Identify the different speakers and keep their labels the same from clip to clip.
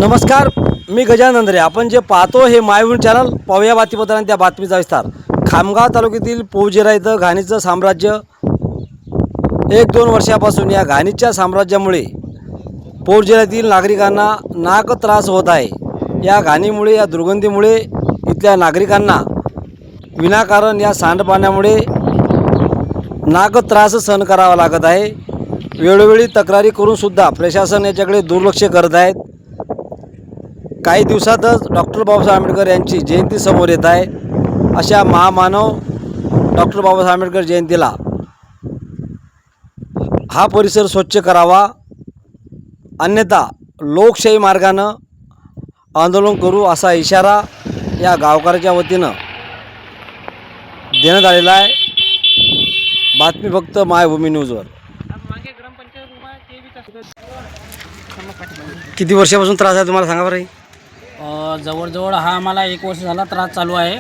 Speaker 1: नमस्कार, मी गजानन अंधरे. आपण जे पाहतो हे मायभूमी चॅनल. पाहूया बातमीपत्र आणि त्या बातमीचा विस्तार. खामगाव तालुक्यातील पौजेरा इथं घाणीचं साम्राज्य 1-2 वर्षापासून या घाणीच्या साम्राज्यामुळे पौजेरातील नागरिकांना नाक त्रास होत आहे. या घाणीमुळे, या दुर्गंधीमुळे इथल्या नागरिकांना विनाकारण या सांडपाण्यामुळे नाक त्रास सहन करावा लागत आहे. वेळोवेळी तक्रारी करूनसुद्धा प्रशासन याच्याकडे दुर्लक्ष करत आहेत. काही दिवसातच डॉक्टर बाबासाहेब आंबेडकर यांची जयंती समोर येत आहे. अशा महामानव डॉक्टर बाबासाहेब आंबेडकर जयंतीला हा परिसर स्वच्छ करावा, अन्यथा लोकशाही मार्गानं आंदोलन करू असा इशारा या गावकऱ्याच्या वतीनं देण्यात आलेला आहे. बातमी फक्त मायभूमी न्यूजवर. किती वर्षापासून त्रास आहे तुम्हाला, सांगा बरं.
Speaker 2: जवळजवळ हा आम्हाला 1 वर्ष झाला त्रास चालू आहे.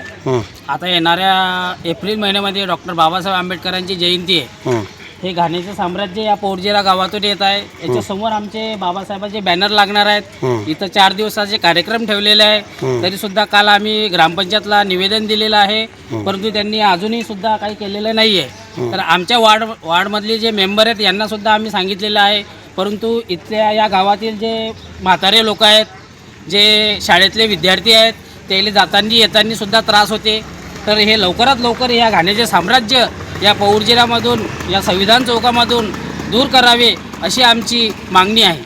Speaker 2: आता येणाऱ्या एप्रिल महिन्यामध्ये डॉक्टर बाबासाहेब आंबेडकरांची जयंती आहे. हे घाणीचं साम्राज्य या पौजेरा गावातून येत आहे. याच्यासमोर आमचे बाबासाहेबांचे बॅनर लागणार आहेत. इथं 4 दिवसाचे कार्यक्रम ठेवलेले आहे. तरीसुद्धा काल आम्ही ग्रामपंचायतला निवेदन दिलेलं आहे, परंतु त्यांनी अजूनही सुद्धा काही केलेलं नाही आहे. तर आमच्या वार्डमधले जे मेंबर आहेत यांनासुद्धा आम्ही सांगितलेलं आहे, परंतु इथल्या या गावातील जे म्हातारे लोक आहेत, जे शाळेतले विद्यार्थी आहेत, त्याला जाताना येताना सुद्धा त्रास होते. तर हे लवकरात लवकर या घाणीचे साम्राज्य या पौजेरामधून, या संविधान चौकामधून दूर करावे अशी आमची मागणी आहे.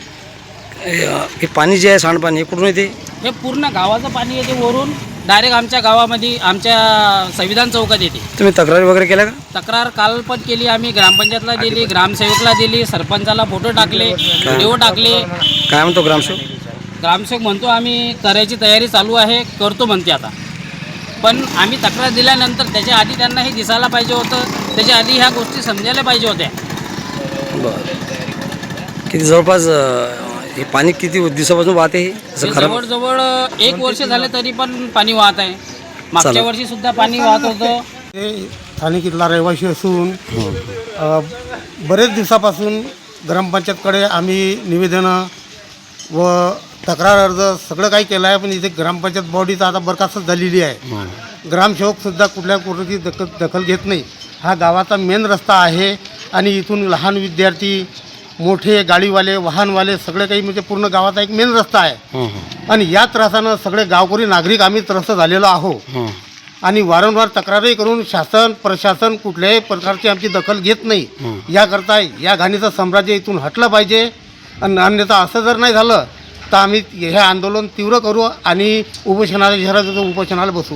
Speaker 1: हे पाणी जे आहे, सांडपाणी, हे कुठून येते?
Speaker 2: हे पूर्ण गावाचं पाणी येते वरून, डायरेक्ट आमच्या गावामध्ये, आमच्या संविधान चौकात येते.
Speaker 1: तुम्ही तक्रारी वगैरे केल्या का?
Speaker 2: तक्रार काल पण केली आम्ही. ग्रामपंचायतला दिली, ग्रामसेवकला दिली, सरपंचाला फोटो टाकले, व्हिडिओ टाकले.
Speaker 1: काय म्हणतो ग्रामसेवक?
Speaker 2: ग्रामसेवक म्हणतो आम्ही करायची तयारी चालू आहे, करतो म्हणते आता. पण आम्ही तक्रार दिल्यानंतर त्याच्या आधी त्यांना हे दिसायला पाहिजे होतं, त्याच्या आधी ह्या गोष्टी समजायला पाहिजे होत्या.
Speaker 1: बरं, किती जवळपास हे पाणी किती दिवसापासून वाहते? हे
Speaker 2: जवळजवळ 1 वर्ष झाले तरी पण पाणी वाहत आहे. मागच्या वर्षी सुद्धा पाणी वाहत होतं.
Speaker 3: हे स्थानिक इथला रहिवासी असून बरेच दिवसापासून ग्रामपंचायतकडे आम्ही निवेदनं व तक्रार अर्ज सगळं काही केलं आहे, पण इथे ग्रामपंचायत बॉडीचा आता बरखास्त झालेली आहे. ग्रामसेवकसुद्धा कुठल्या गोष्टीची दखल घेत नाही. हा गावाचा मेन रस्ता आहे आणि इथून लहान विद्यार्थी, मोठे गाडीवाले, वाहनवाले सगळे काही, म्हणजे पूर्ण गावाचा एक मेन रस्ता आहे. आणि या त्रासानं सगळे गावकरी नागरिक आम्ही त्रस्त झालेलो आहोत. आणि वारंवार तक्रारही करून शासन प्रशासन कुठल्याही प्रकारची आमची दखल घेत नाही. याकरता या घाणीचं साम्राज्य इथून हटलं पाहिजे. आणि अन्यथा असं जर नाही झालं तर आम्ही हे आंदोलन तीव्र करू आणि उपोषणाला उपोषणाला बसू.